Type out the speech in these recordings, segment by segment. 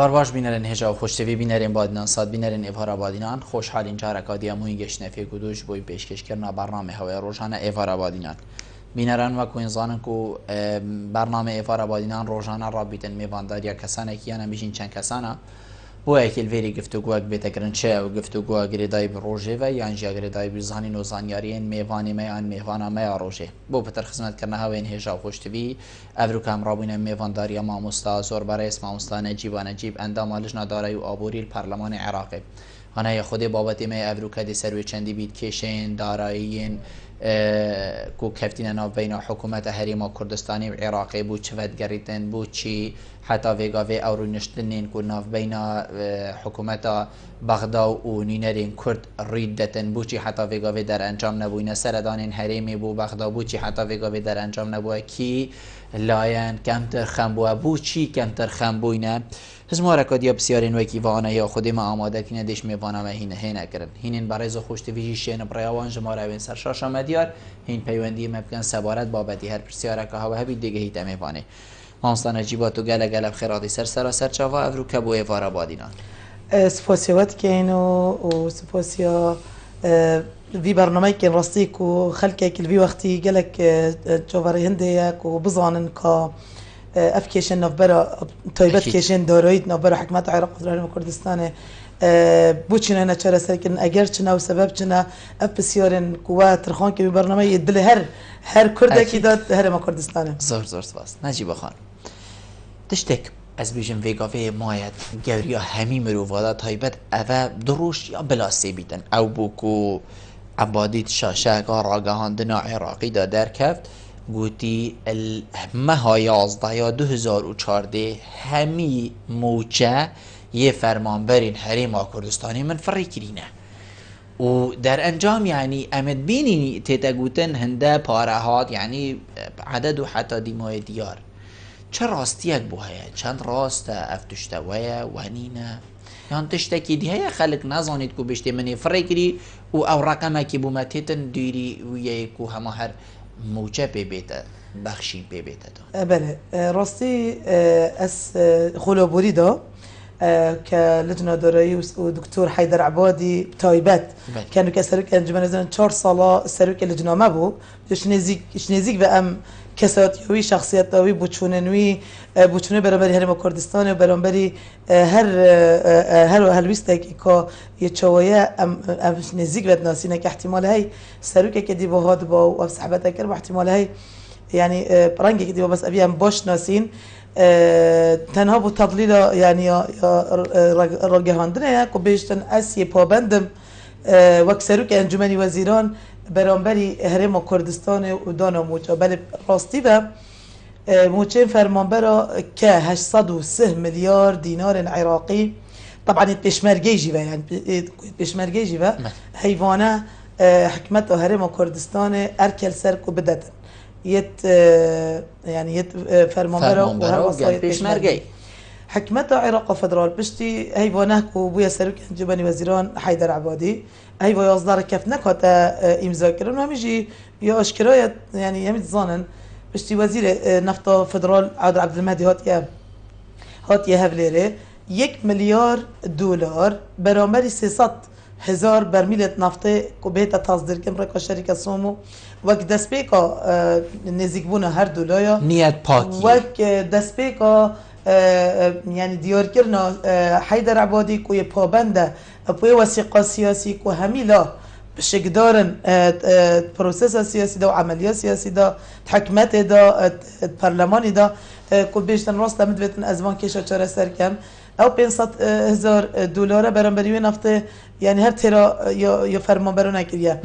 اوار باش بینرین هجا و خوشتوی بینرین بادنان ساد بینرین ایوارا بادینان خوشحالین جارکادی موی گشت نفی گودوش بوی پیشکش کردن برنامه هوای روزانه ایوارا بادینان بینران و کوینزانن کو برنامه ایوارا بادینان روزانه رابطن میوانداریا کسانه کیانا میشین چند کسانه بو اکل ویری گفتگوها بتکرن چه و گفتگوها گریدای بروجه و یا انجا گریدای بزانی نوزانیارین میوانی میان میوانا میا روجه بو بتر خدمت کردن هاوین هجا و خوشتوی افرو کام رابین میوانداریا ماموستا زور برایس ماموستا نجیب و نجیب اندام آلجنا دارای و آبوری الپارلمان عراقی هنای خودی بابتی می افرو کدی سروی چندی بید کشین دارایین کو کفتین ناو بین حکومت حریم کردستانی و عراقی بود چود گریتن بود چی حتی ویگاوی اورو نشتنین کو ناو بین حکومت بغداد و نینرین کرد ریدتن بود چی حتی ویگاوی در انجام نبوینه سردانین حریمی بود بغداد بود چی حتی ویگاوی در انجام نبوه کی لاین کمتر خنبوه بود چی کمتر خنبوینه هزمارا کدیا بسیارین وکی وانه یا خودی ما آماده کنه دیش میوانه هینه هینه کردن هینین برای ز خوشت ویژشین برایوان جماره وین سرشاش مدیار هین پیوندی ممکن سبارت بابتی هر پرسیاره که هوا هبی دیگه هیت میوانه مانستان جیبات و گله گله خیراتی سر چاوا افرو کبو ایوارا بادینان سپاسیات که اینو و سپاسیا وی برنامه که راستی کو خلک کل وی وقتی گلک جواری هنده کو بزانن کا افکیشن نوبرا تایبت کیشن دارایید نوبرا حکمت عراق و کردستان بوچینه نچاره سرکن اگر چنا و سبب چنا اف بسیارن قوات ترخان که برنامه يدل هر کرده کی داد هر ما کردستانه زور سپاس نجیب خان تشتک از بیشم ویگاوی مایت گوریا همی مرووادا تایبت اوه دروش یا بلاسه بیتن او بوکو عبادیت شاشه راگهاندنا عراقی دا درکفت گوتی مها 11 یا 2014 همی موچه یه فرمانبرین حریم کردستانی من فری کرینه و در انجام یعنی امد بینی تیتا گوتن هنده پارهات یعنی عدد و حتی دیمای دیار چه راستیک بو هیا چند راست افتشتویه و هنینه یان تشتکی دی هیا خلق نزانید کو بشتی منی فری کری و او رقمه که بو متیتن دیری و یکو همه هر موچه پی بیته بخشی پی بیته دا بله راستی از خلابوری دا که لجنه دارایی و دکتر حیدر عبادی تایبت كانوا كسروك انجمن زين 4 ساله سروك لجنه ما بو شنيزيك بام كساتيوي شخصيتاوي بوچوننوي بوچونه برابر هرم کردستان و برابر هر هلويستك كا يچويه ام شنيزيك بدناسينه که احتمال هي سروك كدي بهاد با و صحبتك كر احتمال هي يعني رنگي كدي بس ابي ام باش ناسين تنها بو تضليل يعني رجهاندنا كو بيشتن اسي پابندم وكسروك انجمني وزيران برانبری هرم کردستان و دانا موچه بله راستی و موچه فرمانبرا که 803 میلیارد دینار عراقی طبعا پیشمرگی جیوه يعني پیشمرگی جیوه حیوانه حکمت هرم کردستان ارکل سرکو بدتن یت يعني يت فرمانبرا و هر وصايا پیشمرگی حكمت عراق فدرال بشتي هيوانه كو بويا سروك انجمني وزيران حيدر عبادي هيو يصدر كيف نكاتا امضاء كرن وهميجي يا اشكرايا يعني يمد ظانن بشتي وزير نفط فدرال عبد المهدي هاتيه هفليري 1 مليار دولار برامبر 300,000 برمیل نفت کو بهتا تصدیر کم رکا شرکت سومو وک دسپیکا نزدیک بونه هر دولایا نیت پاکی وک دسپیکا يعني ديار كرنا حيدر عبادي كوي پابنده بوي وثيقه سياسي كو هميلا بشكدارن بروسيس سياسي دا وعمليه سياسي دا تحكمات دا برلمان دا كو بيشتن راست مدبتن ازمان كيشا چاره سر كم او 500,000 دولار برانبري نفت يعني هر ترا يا فرمانبرو نكريا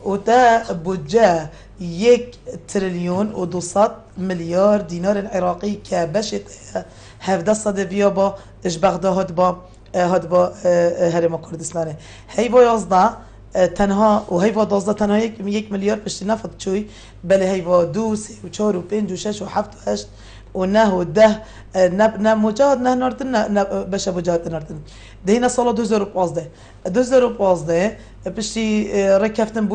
و دا بودجه 1 تریلیون و 200 میلیارد دینار عراقی که بشت 17 بیابا اش بغداد هاد با هرم کردستانه هیوا 11 تنها و هیوا 12 تنها 1 میلیارد پشت نفت چوی بله هیوا 2 3 و 4 و 5 و 6 و 7 و 8 ونه ده نه مجاهد نه ناردن نه بش مجاهد ناردن ده هنا سال 2015 بشتی رکفتن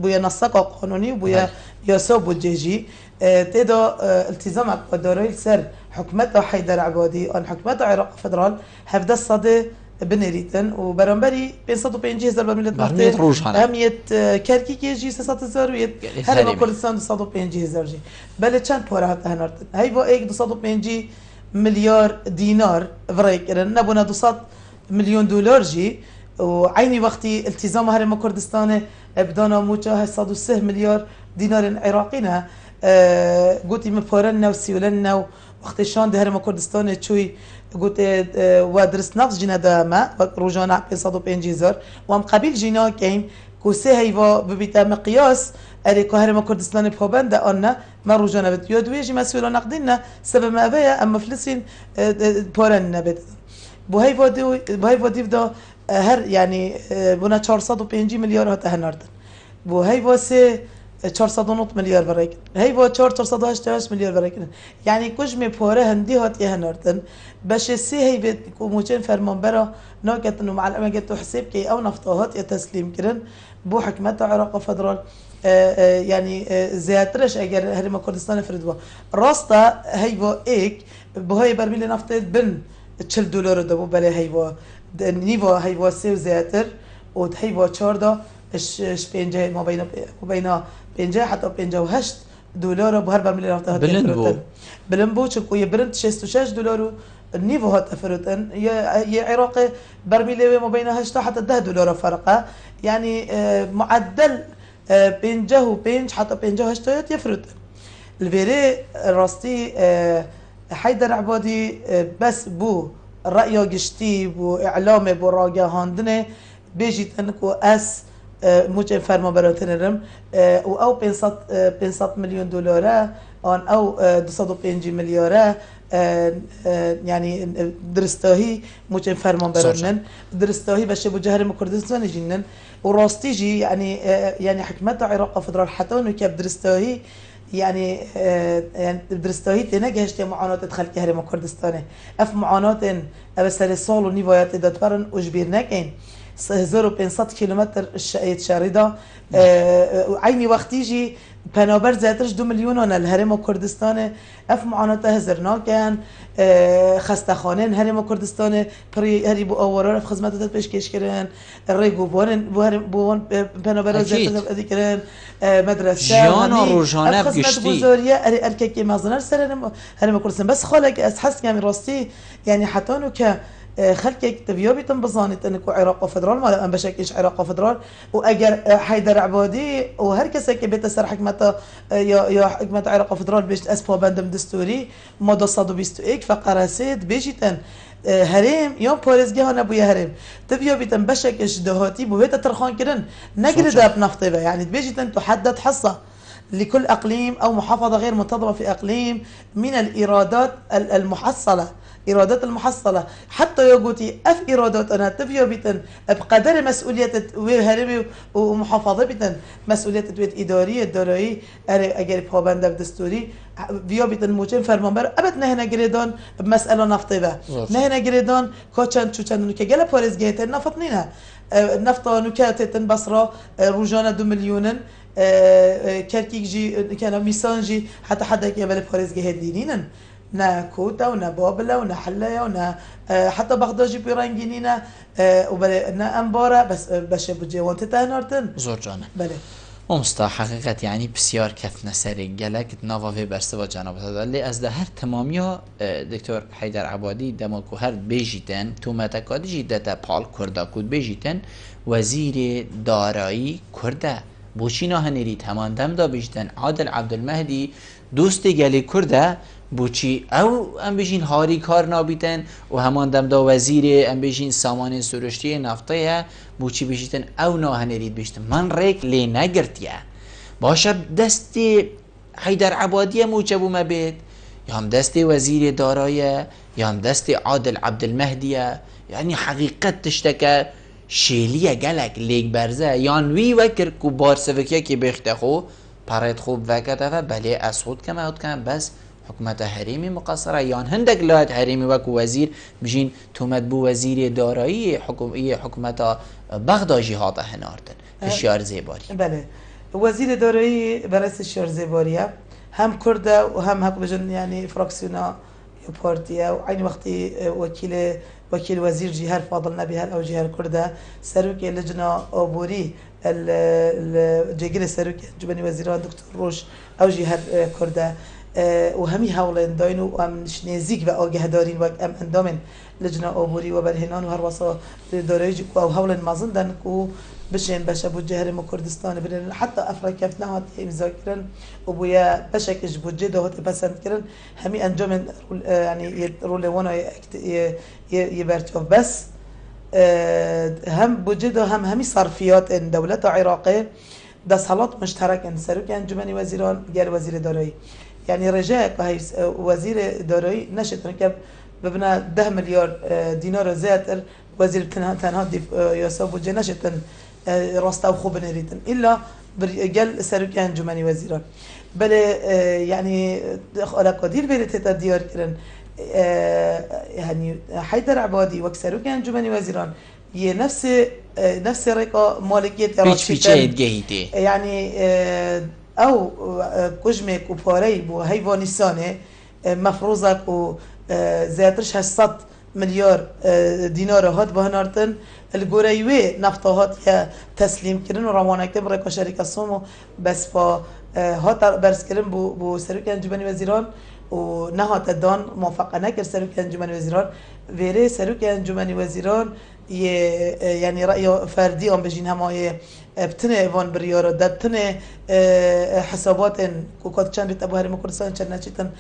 بویا نسق قانونی بویا یاسا بودجی تدا التزام دارای سر حکمت حیدر عبادی آن حکمت عراق فدرال 17 صده بنريتن وبرنبري بين 150,000 برميل برميل روجانا هميت كركي كي جي 600,000 ويت هذا ما كردستان 250,000 جي بل چند پاره هات هنرتن هاي با 250 مليار دينار فريكرن نبونا 200 مليون دولار جي وعيني وقتي التزام هرم كردستان بدانا موجه 103 مليار دينار عراقينا قلت مفورنا وسيولنا وقت شان ده هرم كردستان تشوي قلت ودرس نقص جنا داما روجانا 550,000 وام قبيل جنا كين كوسه هيوا ببيتا مقياس اري كهرم كردستان بخوبند أنا ما روجانا بتيود ويجي مسؤول نقدنا سبب ما بيا أما فلسطين بورن بد بهاي فودي بدا هر يعني بنا 450 مليار هات هنردن بهاي واسه 400 مليار بريك هاي بو 418 مليار بريك يعني كجمه پاره هندي هات هنردن باش سي هي بيت موجين فرمان برا ناقت انه مع الامجات حساب كي او نفطات تسليم كرن بو حكمت عراق فدرال يعني زياترش اگر هرم كردستان فردوا راستا هي بو ايك بو هي برميل نفط بن 40 دولار دبو بلا هي بو نيفو هي بو سي زياتر و هي بو 4 اش بينجا ما بين بينجا حتى بينجا وهشت دولار بو هر برميل نفط بلنبو چكو يبرنت 66 دولار النيفو هات افرتن يا عراقي برميل ما بين هشت حتى 10 دولار فرقه يعني معدل بينجا وبينج حتى بينجا هشت يفرتن الفيري راستي حيدر عبادي بس بو رأي قشتي بو إعلامي بو راجع هاندنه بيجي تنكو أس موجه فرما براتنرم أو 500 مليون دولار أو 250 مليار يعني درستاهي موجه فرما براتن درستاهي باشه بو جهر كردستان جنن وراستي جي يعني حكمت عراق فدرال حتى انه كيف درستاهي يعني درستاهي تنجهشت معاناة تدخل كهرم كردستانه اف معاناة ابسر الصال ونيفايات دادفرن اجبير نكين 1500 كيلومتر شارده عيني وقت يجي بنابر زيترش 2 مليون الهرم كردستان اف معاناة هزرنا كان خستخانه هرم كردستان هری بو آوارا رفت خدمت پیشکش کردن ریگو بوان بنابر زیاد ادی کردن مدرسه جیانا روزانه خدمت بزرگیه ارککی مزنر سر هرم کردستان بس خالق از حس کمی راستی يعني حتى انه ك خلك تبيو بيتم بزانت انكو عراق فدرال ما بشكلش عراق فدرال واجر حيدر عبادي وهركسه كي بيت سر حكمته يا حكمه عراق فدرال بيش اسبو بندم دستوري ماده 121 فقراسيد بيجيتن هرم يوم باريزگاه انا بو هرم تبيو بيتم بشكلش دهاتي بو بيت ترخان كدن نقرد بنفطبه يعني بيجيتن تحدد حصه لكل اقليم او محافظه غير منتظمه في اقليم من الايرادات المحصله إيرادات المحصلة حتى يوجوتي أف إيرادات أنا تبيو بيتن بقدر مسؤولية وهربي ومحافظة بيتن مسؤولية تويت إدارية دارایی أجر پابند دستوری بيو بيتن موجين فرمانبر أبد نه جريدان بمسألة نفطيبة نه جريدان كاتشان شو كان نوكا جل باريس جيتن نفطنينها نفطة نوكاتن بصرة روجانا 2 مليون كركيك جي كان ميسانجي حتى حدا كيبل باريس جهاد دينين نا كوتا ونا بابلا ونا حلايا ونا حتى بغداجي بيرانجينينا ونا أنبارا بس باش بجي وانت تهنارتن زور جانه بله مستا حقیقت یعنی بسیار کتنه سری گلک نواوی برسه و جنابت دلی از ده هر تمامیا دکتر حیدر عبادی دماکو هر بیجیتن تو متکادی جیدت پال کرده کود بیجیتن وزیر دارایی کرده بوچینا هنریت همان دم دا بیجیتن عادل عبدالمهدی دوست گلی کرده بوچی او ام بجین هاری کار نابیتن و همان دم دا وزیر ام بجین سامان سرشتی نفته بوچی بجیتن او ناهنرید بجیتن من ریک لی نگرتیه باشه دست حیدر عبادی موجبو مبید یا هم دست وزیر دارایه یا هم دست عادل عبدالمهدیه یعنی حقیقت تشتکه شیلیه گلک لیک برزه یان وی وکر کو بارسوکیه که بخته خو پرید خوب وکته و بله از خود کم بس حکومت هریمی مقصره یان هندک لایت هریمی وک وزیر بجین تومت بو وزیر دارایی حکومت بغدادی هاته هناردن هشیار زیباری. بله وزیر دارایی برای هشیار زیباریه هم کرده و هم حق بجن يعني فراكسيونا بارتيا وعين وقتي وكيل وزير جهار فاضل نبيهر او جهار كرده سروكي لجنه اوبوري الجيجل سروكي جبني وزيران دكتور روش او جهار كرده وهمي هاولين داينو وام نزيك و آگه دارين و ام اندامن لجنه اوبوري و برهنان و هر واسا داريج او هاولين مازن دن کو بشين باشا بو جهر مو كردستان برن حتى افريقيا فتنهات مذاكرن وبويا باشك اج بوجي دوت بسند كرن همي انجام يعني رول وانا يبرتوف بس هم بوجده هم همي صرفيات دولة عراقية ده صالات مشترك ان سروك انجمني وزيران غير وزير دارایی يعني رجاء هاي وزير دارایی نشد ركب ببنا 10 مليار دينار زيادة وزير تنها ياسا بوجه نشد راستا و خوب نريتن إلا قال سروك انجمني وزيران بل يعني على قدير بيرتتا ديار كرن يعني حيدر عبادي وكسروك انجمني وزيران هي نفس رقة مالكية يعني او كجمك وباري بو هيفانيسانه مفروضك و زيادرش 800 مليار دينار هات بهنارتن الجوريوي نفطات يا تسليم كرن وروانه كتب رقة شركة سومو بس فا هات برس كرن بو سروك انجمني وزيران و نهات دان موافقه نکرد سروک انجمن وزیران ویره سروک انجمن وزیران يعني رأي فردي ام بجين همای بتنه ایوان بریار داد تنه حسابات کوکات چند بیت ابو هرم کردستان چند نچیتن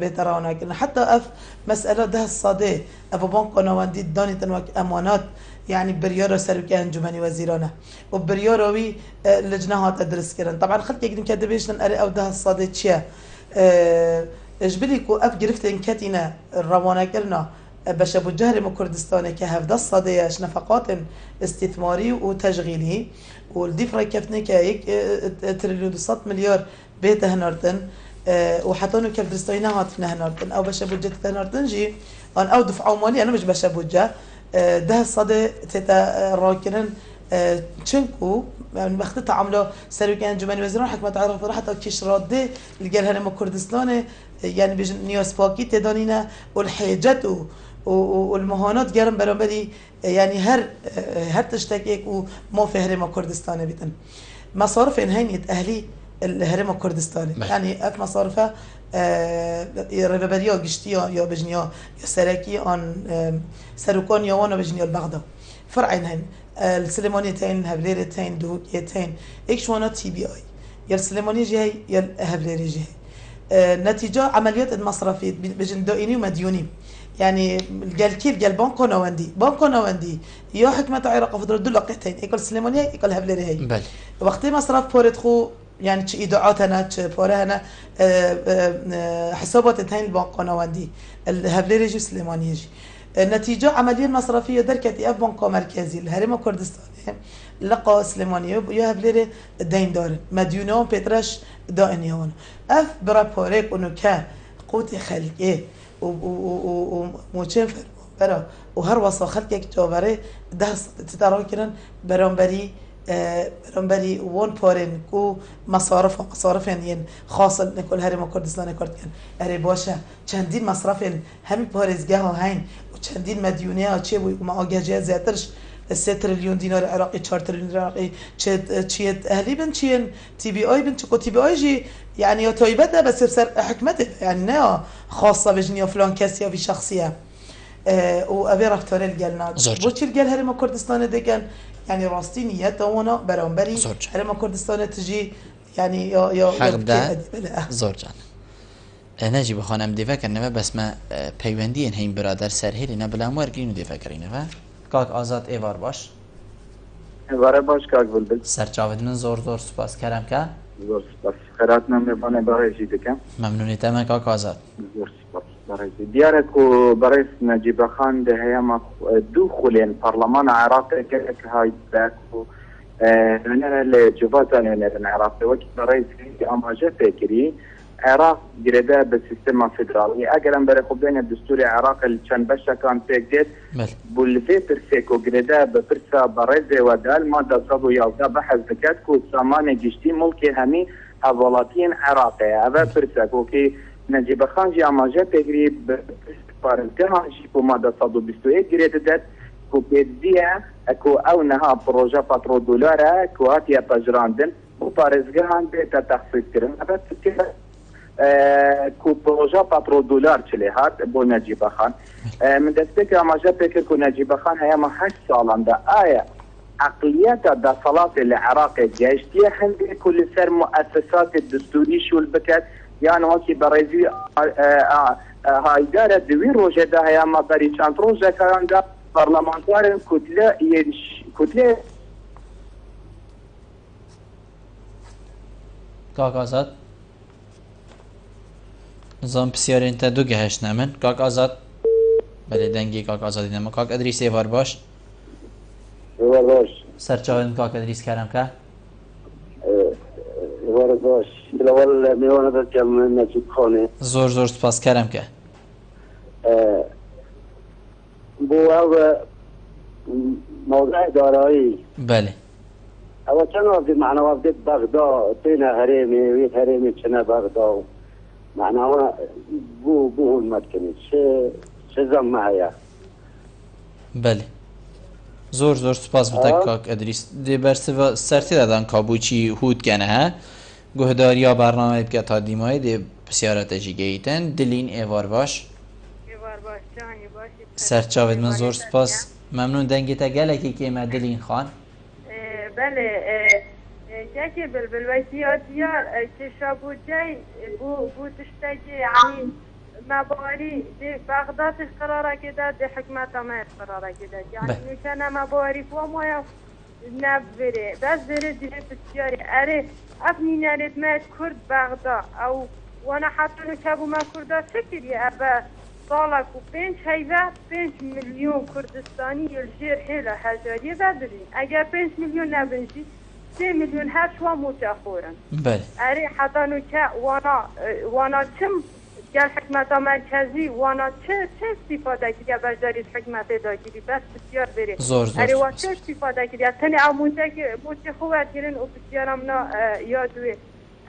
بیت رانه کردن حتى اف مسألة ده الصاده ابو بانک نواندی دانیتن و امانات يعني بريارة سروك انجمني وزيرانه وبرياروي لجنات ادرس كرن طبعا خلت يقدم كده بيشن او ده الصاده تشيا اجبلي كو اف جرفتن كاتينا الروانه كرنا باش ابو جهر من كردستان كهفدا الصديش نفقات استثماري وتشغيلي والدفرة كفتني كايك تريليون 100 مليار بيت هنارتن وحطانو كردستان هاتفنا هنارتن او باش ابو جت هنارتن جي ان او دفعه مالي انا مش باش ابو جه ده الصدى تتا راكنن تشنكو يعني وقت عملوا سروك انجمن وزيران حكمت عراق راح حتى كيش راده الجال هنا كردستان يعني بيجن نيوز باكي تدانينا والحاجات والمهانات جرم برامبري يعني هر تشتكيك وما في هرم كردستان بيتن مصارف هينية اهلي الهرم كردستاني يعني اك مصارفه ربابريا قشتيا يا بجنيا يا سراكي ان سروكان يا وانا بجنيا البغداد فرعين هن السليمانيتين هبليرتين دوكيتين اكشوانا تي بي اي يا السليماني جهي يا الهبليري جهي نتيجة عمليات المصرفية بجن دائني ومديوني يعني قال كيف قال بانكو نواندي يا حكمة عراق فضل دول لقيتين ايكل سليمانية ايكل هبليري هي بل وقت مصرف بورتخو يعني تش ايداعاتنا تش بورهنا حسابات تين البانكو نواندي الهبليري جي سليمانية جي النتيجة عملية مصرفية دركتي اف بنك مركزي الهرم كردستان لقى سليمانية يهب ليري دين دار مديونة بيترش دائنيون اف برابوريك انه كان قوتي خلقه وموچن برا وهر وصا خلقك توبره ده تتراكرن برانبري وان بارن کو مصارف يعني خاص نکل هرم کردستان کرد کن اره باشه چندین مصرف همین پارزگاه ها هین و چندین مدیونه ها چه و ما آگهجه زیادرش 3 تریلیون دینار عراقی 4 تریلیون عراقی چه اهلی بن چه تي بي اي بن چه تي بي اي جي يعني طيبته بس بسر حكمته يعني نه خاصه بجنيه فلان كسيه في شخصيه وابي رفتار الجلنا بوچ الجل هرم كردستان دگن يعني راستي نيته وانا برانبري هرم كردستان تجي يعني يا حقدا زور جان نجيب خانم دفاع کنه بس ما پیوندی این هیم برادر سرهیلی نه بلام ورگین دفاع کرینه و کاک آزاد ایوار باش ایوار باش کاک بلبل سرچاودن زور سپاس کرم که زور سپاس خیراتنا میبانه برای جیده کم ممنونیتم کاک آزاد زور سپاس برای جیده دیارک و برای نجیب خان ده هیم دو خلین پارلمان عراق که های دک و نحن الجوبات نحن العراق وقت برای اماجه فكري عراق جرده به سیستم فدرالی اگر هم برای خوب دنیا دستور عراق چند بشه کان تکدید بولفی پرسیکو گرده به پرسا برزه و دال ما دستاب و یازده بحث بکرد که سامان گشتی ملک همی حوالاتین عراقه اوه پرسیکو که نجیب خان جی آماجه تگری به پارنته هانجی که ما دستاب و بستویه گرده داد که بیدیه که او نها پروژه پاترو دولاره که هاتیه پجراندن و پارزگه هان بیتا تخصیص کرن اوه تکره کو پروژه پاترو دلار چلی هات بو نجیب خان من دسته که اماجه فکر که نجیب خان هیما 8 سالان ده آیا عقلیت دا صلاة العراق جاشتیه هنده کل سر مؤسسات دستوری شول بکد یعنی وکی برایزی هایدار دوی روژه ده هیما بری چند روژه کران ده پارلمانتار کتله کاک آزاد نظام بسیار انت دو گهش نمن کاک آزاد بله دنگی کاک آزادی نمن کاک ادریس ایوار باش ایوار باش سرچاوین کاک ادریس کرم که ایوار باش اول میوانه داد که نجیب خانه زور سپاس کرم که بو او موضوع دارایی بله او چند وقت معنی وقت بغداد تین هریمی ویت هریمی چنه بغداد معنی بو حلمت کنید چه زمه هیا بله زور سپاس بوده کاک ادریس دی برسه سرتی دادن کابوچی هود کنه ها گهداریا برنامه بکه تا دیمای دی بسیارت جیگه ایتن دلین ایوار باش جانی باشی سرچاوید من زور سپاس ممنون دنگی تا گلکی که ما دلین خان بله جاكي بالويتيات ديال تشابو جاي بو تشتاقي يعني ما بواري دي بغداد قرارة كده دي حكمة ما قرارة كده يعني كان ما بواري فوما نبري بس دري دي بسياري اري افني نالت ما كرد بغداد او وانا حتى نكابو ما كردا فكري ابا طالك وبينش هيدا 5 مليون كردستاني الجير حيلة حجارية بدري اگر 5 مليون نبنجي 3 مليون هر شوا متأخرا بله اري حتى نكا وانا كم قال حكمة مركزي وانا چه استفاده كده بجاري حكمة داگيري بس بسيار بري زور اري وا چه استفاده كده تاني اموزه خوات گرن و بسيارمنا يادوه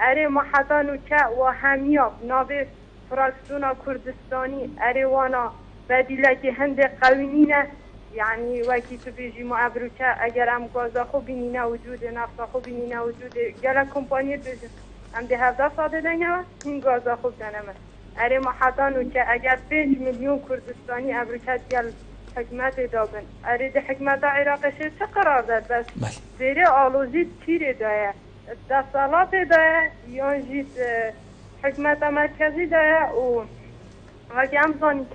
اري ما حتى نكا و همياب نابه فراكسونا كردستاني اري وانا بديله که هند قوانینه يعني وكي تبيجي معبروكا اگر ام غازا خو بينينا وجود نفط خو بينينا وجود جلا كومباني بيجي ام ده هفته ساده دنگا این غازا خو دنمه اري ما حتانو که اگر 5 مليون كردستاني ابروكا ديال حكمت دابن اري ده حكمت عراق چه قرار داد بس زيري آلوزي تيري دايه اتصالات دايه يانجيت حكمت مركزي دايه و وكي امزاني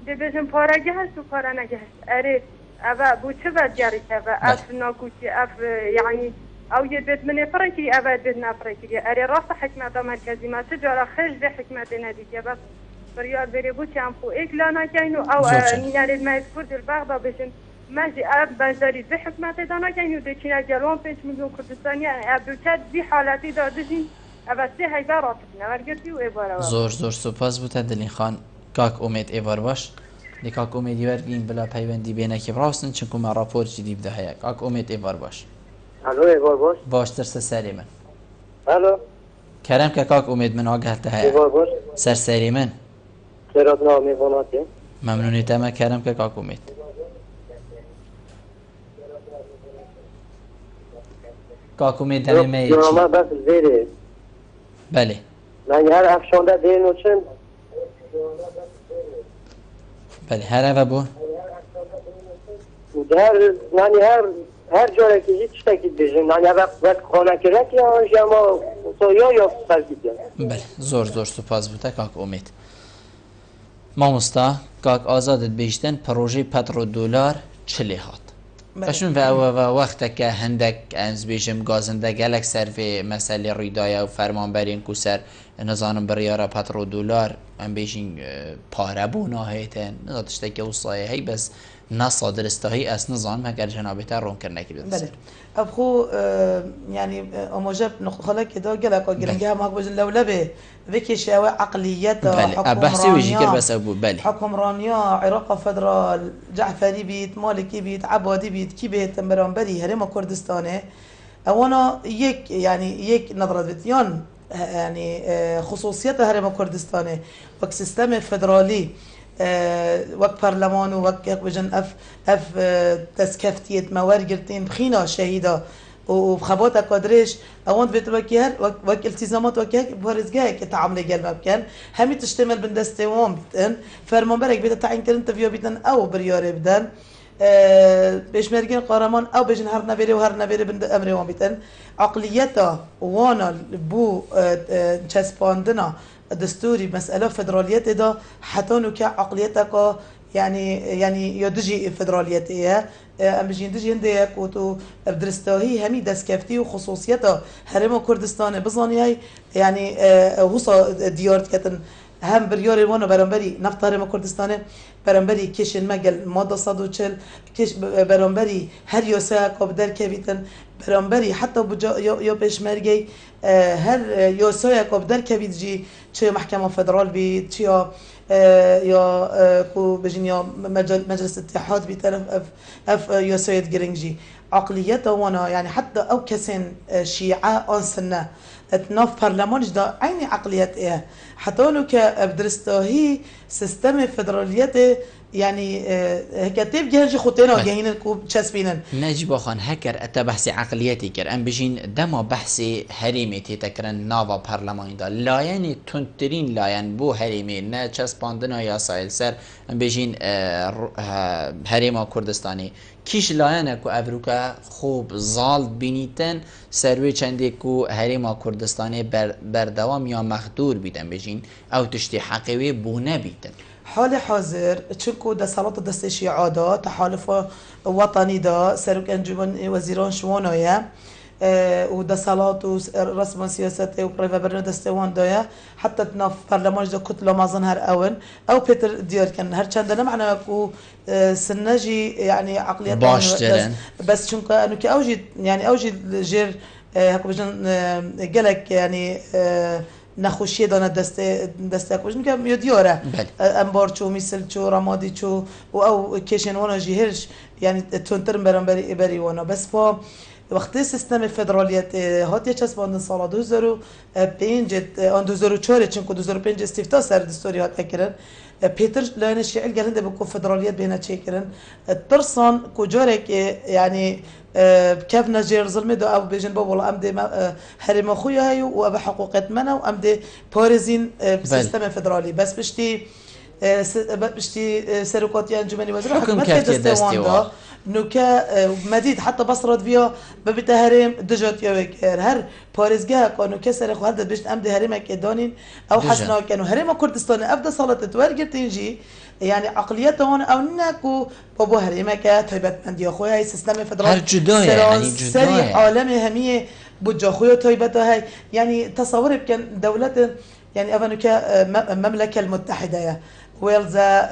دبیشم پارگی هست و پاره نگه هست اره اوه بو چه باید گری که اوه اف ناکوچی اف یعنی او یه بید من افرکی اوه بید نفرکی اره راست حکمت مرکزی ما چه جارا خیش ده حکمت ندیگه بس بریار بری بو چه هم خو اکلا نکنو او نینارید ماید کرد البغدا بشن ماشي اب بازاري دي حكمت دانا كاينو دي كينا جالون 5 مليون كردستاني ابوكات دي حالاتي دادجين ابسي هيدا راتبنا ورگتي و عباره زور سپاس بوده دلین خان کاک امید ایوار باش دی کاک امیدی ورگیم بلا پیوندی بینه که براستن چنکو ما راپور جدید ده هیا کاک امید ایوار باش الو ایوار باش باش ترس سری من الو کرم که کاک امید من آگه ده هیا ایوار باش سری من سرات نامی باناتی ممنونی تمام کرم که کاک امید کاک امید دمی میچی جنامه بس زیره بله من هر افشانده دینو چند بله هر او بو هر جایی که هیچ تکی دیجیم نانی وقت خانه کرد یا آنجا سویا یا فرقی دیم بله زور سپاس بوده کاک امید ماموستا کاک آزادت بیشتن پروژه پترو دلار چلی هات اشون و وقت که هندک انز بیشم گازنده گلک سر و مسئله ریدای و فرمانبرین کو سر نظام بریاره پترو دلار ام بیشین پاره بو نهایتن نداشته که وصایه هی بس نصا درستهی از نظام هگر جنابتا رون کرنه کی بدن بله ابخو يعني اموجب نخلا كده قالك قلنجها ما بوجن لولبه ذيك شاوى عقليات بحثي ويجي كر بس ابو بله حكم رانيا عراق فدرال جعفري بيت مالكي بيت عبادي بيت كي بيت مرامبري هرم كردستانه وانا يك نظرة بتيان يعني خصوصيات هرم كردستانه وك سيستم فدرالي وك برلمان وك بجن اف تسكفتيت موارجرتين بخينا شهيده وبخبوطه قدرش اوند بتوكير وك التزامات وك بارزگاه که تعامل قلب كان همي تشتمل بندستوام بتن فرمان برك بيت تعين كرنت فيو بيتن او بريار بدن بيشمرگين قهرمان او بيجن هر نبري وهر نبري بند امريوان بيتن عقليته وانا بو چسپاندنا دستوري مسألة فدرالية ده حتى نو كعقليتك يعني يدجي فدراليتها ام بجين دجي هنديك وتو بدرستاهي همي دسكفتي وخصوصيتها هرم كردستان بزاني هاي يعني هوصا ديارت كتن هم برياري وانا برانبري نفط هرم كردستان برانبري كيشن مجل مادة صدو چل كيش برانبري هر يوسا قابدر كبيتن برانبري حتى بجا يا بشمرگي هر يوسا قابدر كبيت جي چه محكمة فدرال بيت يا كو بجين يا مجلس اتحاد بيتن اف يوسا جرينجي عقليته وانا يعني حتى او كسن شيعة انسنا اتناف برلمانش دا عيني عقليات ايه حتى انه كبدرستاهي سيستم فدراليته يعني هكاتب جهنجي خوتينا وجهين الكوب تشاسبينن نجيب خان هكر اتا بحث عقليتي كر ام بجين دما بحث هريمي تكرن نافا برلمان دا لاين تنترين لاين بو هريمي نه چسپاندنا یا سایل سر ام بجين هريما كردستاني کیش لاینه کو افریقا خوب زال بینیتن سروی چنده کو هرما کردستانی بردوام یا مخدور بیدن بجین او تشتی حقیقی بونه بیدن حال حاضر چونکو ده سلطة دست شیعه دا تحالف وطنی دا سروک انجمن وزیران شوانایه وده صلاة ورسم سياسته وبريفا برنو دستوان دايا حتى تناف برلمانج دا كتلة مازن هر اون او بيتر ديار كان هر چندنا معنا كو سنجي يعني عقليات باشترن بس چونك انو كي اوجي جير هكو بجن قلق يعني نخوشی دانه دسته کجن که میادیاره انبار چو میسل چو رمادی چو و او کشن وانا جهرش يعني تونترم برام بری وانا بس با وقتی سیستم فدرالیت هات یه چسباندن سال 2005 آن 2004 چون که 2005 استفتاء سر دستوری هات اکرن پیتر لاین شیعی گرنده بکو فدرالیت بینه چه کرن ترسان کجاره که يعني كيف نجير ظلمي دو أو بيجن بابا والله أمدي هرم أخويا هاي وأبى حقوقات منا وأمدي بارزين بسيستم فدرالي بس بشتي سرقاتي أنجمني وزراء حكم كاتي دستيوان نوكا مديد حتى بصرت فيها ببيتا هرم دجات يوكر هر بارزجها كانوا كسر خو هذا بيش أمدي هرمك دانين أو حسنا كانوا هرم كردستان أبدا صلاة تورجر تنجي يعني عقليتهم او نكو بابو هريمك تايبت من دي اخويا هاي سيستم فدرالي جدايه يعني جدايه عالمي هميه بوجا اخويا تايبت هاي يعني تصور كان دوله يعني افنك المملكه المتحده ويلزا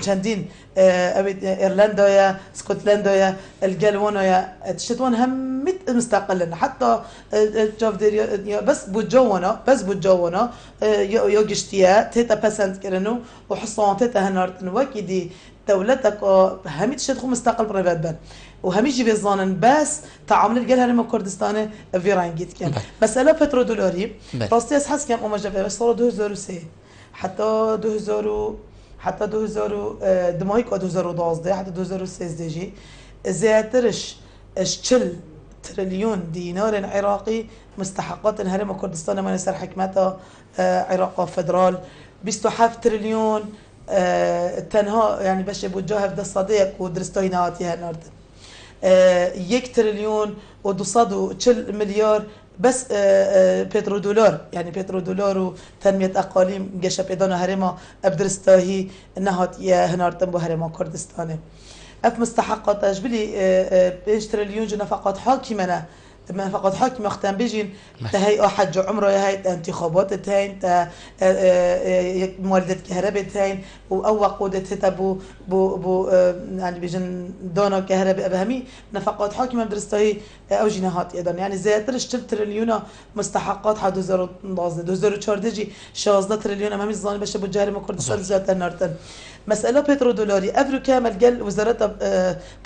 چندين ايرلندا اسكتلندا الجلوانيا تشتون هم مستقلين حتى بس بوجوانا يوجشتيا تيتا بسنت كرنو وحصان تيتا هنارتن وكيدي دولتك همي تشتخو مستقل بريفات بان وهمي جي بيزانن بس تعامل الجل هرم كردستان فيران جيت كان مسألة بترودولاري راستي حس كم امجا بس صار 2003 حتى 2000 دماغي 2012 حتى 2016 جي زياترش اشتل تريليون دينار عراقي مستحقات هرم كردستان من سر حكمتها عراق فدرال 27 تريليون تنها يعني باش بوجهها في الصديق ودرستوي نهاتيها ناردن 1 تريليون و240 مليار بس بترودولار يعني بترودولار وتنمية أقاليم جيش بيدانا هرما أبدرستاهي نهات يا هنارتن بو هرما كردستاني اف مستحقات اجبلي 5 تريليون جو نفقات حاكمنا منفقات حاكم اختن بيجين تهي حج عمره هاي انتخابات تهين موالدة كهرباء تهين او وقودة تبو بو يعني بيجن دونا كهرباء ابهمي نفقات حاكم درستهي او جناهات ايضا يعني زيادة 2 تريليون مستحقات حد 2012 2014 16 تريليون امامي الظاني باش بجاري ما كردستان زيادة نارتن مسألة بترودولاري افرو كامل قال وزارة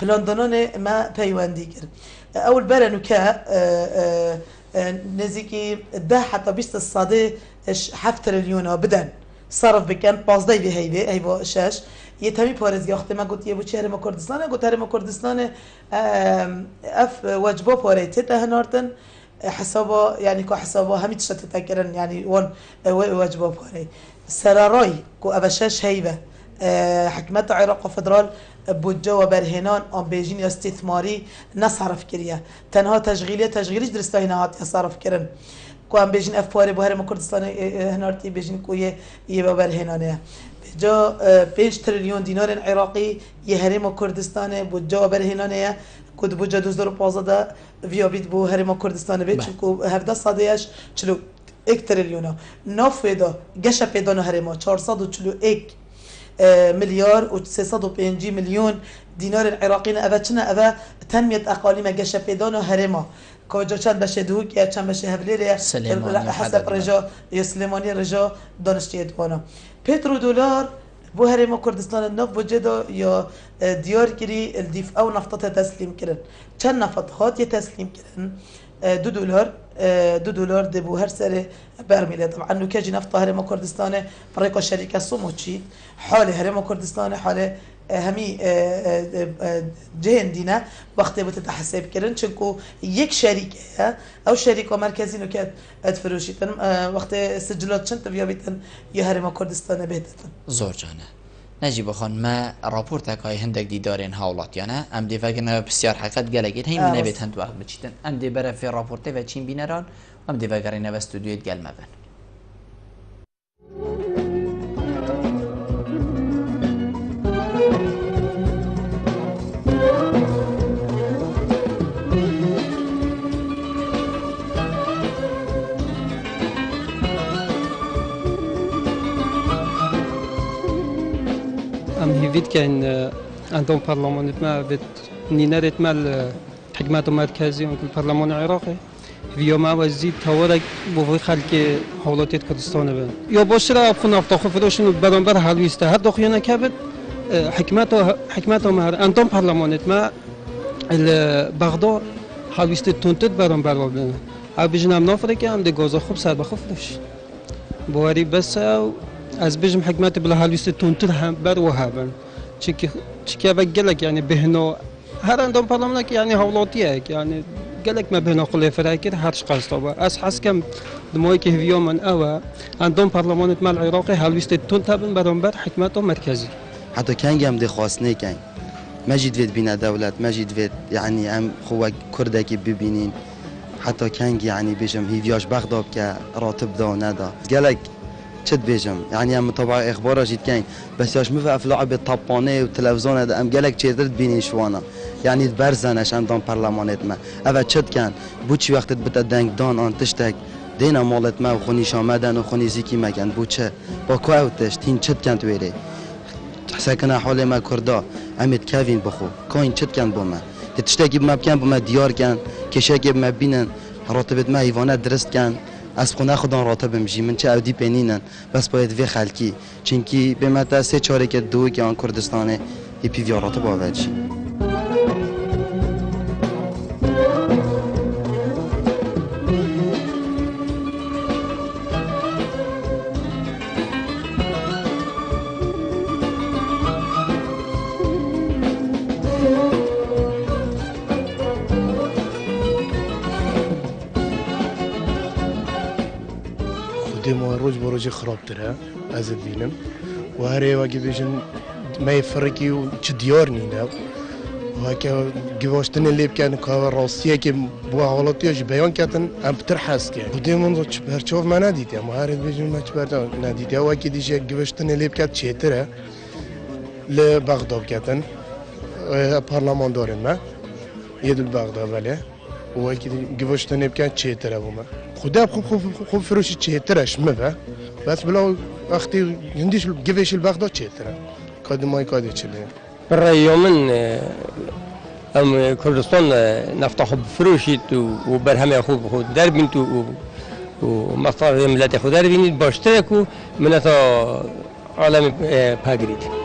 بلان دانون ما بيواندي كر اول برنو كا نزيكي ده حتى بيست الصادي 7 تريليون بدن صرف بكن 15 بهيبه هيبو شاش يتمي بارز ياخت ما قلت يبو شهر كردستان قلت هرم كردستان اف واجبو باريت تهنارتن حسابه يعني كو حسابه همي تشتتكرن يعني وان واجبو باري سراراي كو ابشاش هيبه حكمت عراق فدرال بودجا وبرهنان ام بيجين استثماري نصرف كريا تنها تشغيليش درستاي نهات يصرف كرن كو ام بيجين افواري بهرم كردستان هنارتي بيجين كو يبا برهنانه جا 5 تريليون دينار عراقي يهرم كردستان بودجا وبرهنانه كود بودجا 2015 فيا بيت بو هرم كردستان بيت كو 17 صادياش چلو 1 تريليون نافيدا گشا پیدا هرم 441 مليار و 350 مليون دينار عراقيين أبتشنا أبا تنمية أقاليم جشة بيدان وهرما كوجا كان بشدوك يا كان بشهبلير حسب رجاء يسلماني رجاء دانشتي دوانا بترو دولار بو هرما كردستان النف بوجدا يا ديار كري الديف أو نفطة تسليم كرن كان نفطات يتسليم كرن $2 دي بو هر سنه برمیله طبعا نوكاجي نفط هرم كردستان بريكو شركه سوموتشي حال هرم كردستان حال همي جهن دينا وقت بتتحسب كرن چونكو يك شركه او شركه مركزي نوكات ادفروشيتن وقت سجلات چنت بیا بیتن یه هرم کردستان بهتن زور جانه نجیب خان ما راپورتك هاي هندك دي دارين هاولات يعني ام دي فاجنا بسيار حقيقة جالجيت هي من نبيت هند وقت بتشتن ام دي برا في راپورته وچين بينران ام دي فاجرينا باستوديوت جال مبن هيفيد كاين عندهم برلمان ما نينارت مال حكمات مركزي في البرلمان العراقي في ما وزيد تورك بو خلق حولات كردستان بن يا باشرا افون افتخ فروشن برانبر حلويست هر دخينا كبد حكمات ما عندهم برلمان ما بغداد حلويست تونت برانبر بن ابيجنام نافريكا عند جوزا خوب سر بخفلش بواري بس از بيجم حكمات بلا حلويست تونت هم بر وهابن چكي بقلك يعني بهنو هر عندهم برلمانك يعني هولاتيك يعني قالك ما بهنو قلي فراكر هرش قصطبه اس حس كم دموي كه في يوم اوا عندهم برلمان مال العراقي حلويست تونت بن برانبر حكمته مركزي حتى كان جام دي خاصني كان مجد فيت بين دولت مجد فيت يعني ام خو كردك ببينين حتى كان يعني بيجم هيفياش بغداد كراتب دا ندا قالك شد بيجم يعني ام طبعا اخبار جيت كاين بس ياش مف افلاع بالطبانه والتلفزيون هذا ام قالك تشدرت بيني شوانا يعني تبرزنش عندهم برلمانات ما افا شد كان بوتشي وقت بتدنك دان ان تشتك دينا مالت ما وخوني شامدن وخوني زيكي مكان بوتشه با كواوتش تين شد كان تويري ساكن حول ما كردا امد كافين بخو كاين شد كان بوما تشتكي بما كان بما ديار كان كشاكي بما بينن راتبت ما حيوانات درست كان از خونه خودم راتب میشی من چه اودی پنینن بس باید وی خلکی چونکی به متا سه چاره که دو که آن کردستانه ای پی وی راتب آوردی ديما روج بروج خراب ترى أزد بينم وهري واقي بيجن ما يفرقي وشديارني ناب وهكا جواشتني اللي كان كراسية كي بوا غلطي أجي بيان كاتن أم بترحس كان وديما نروح برشوف ما ناديت يا مهاري بيجن ما تبرد ناديت يا واقي ديجي جواشتني اللي كات شيء ترى لبغداد كاتن برلمان دارن ما يد بغداد ولی وکی گوشتنی بکن چه تره بومه خدا خوب فروشی چه ترش مبه بس بلا وقتی هندیش گویش البغدا چه تره کاد مای کاد چله برای من ام کردستان نفتح بفروشید و برهمه خوب در بین تو و مصارف ملت خود در بینید باشتره کو من تا عالم پاگرید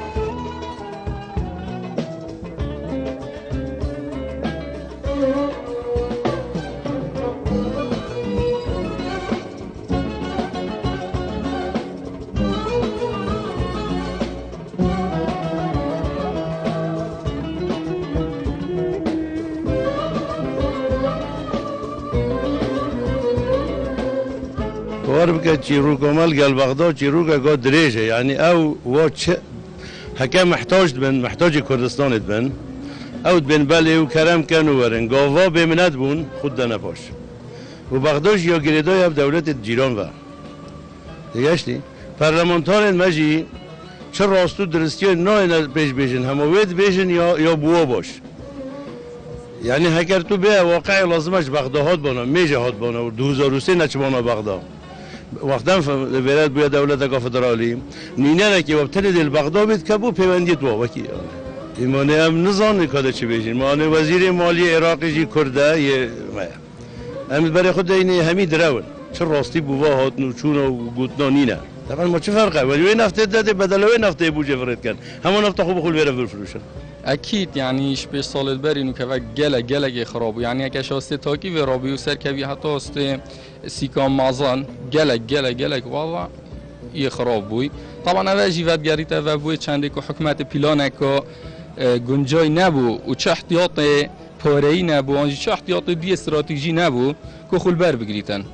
واربكا تشيروكا مال قال بغداد تشيروكا قاد دريجة يعني او واتش هكا محتاج كردستان تبن او تبن بالي وكرم كانوا ورن قاوا بمنات بون خود دانا باش وبغداد يا قريدا بدولة الجيران و دياشتي برلمانتار مجي چه راستو درستي نه پیش بیشن هموید بیشن یا بوا باش يعني هكر تو به واقع لازمش بغداد بانا میجه هات بانا و 2003 نچبانا بغداد وقتاً ولایت باید دولت فدرالی نینه که وقتی دل بغداد بید کبو پیوندیت با وکی ایمانه هم نزان کاده چی بیشین مانه وزیر مالی عراقی جی کرده یه هم برای خود اینه همی درون چه راستی بوا هات نوچون و گوتنا نینه طبعا ما چه فرقه ولی نفته داده بدلوی نفته بوجه فرد کن همون نفته خوب خول بره بفروشن اكيد يعني ايش بيش صالت بري انه كفا جلا خراب يعني اكش است تاكي و رابي وسر كبي حتى است سيكام مازان جلا والله خراب بوي طبعا اول جيفات گريتا و بوي چندك حكومت پلانك گنجای نبو و چه احتیاط پاره‌ای نبو آنجا چه احتیاط دی استراتژی نبو که خول بر بگریتن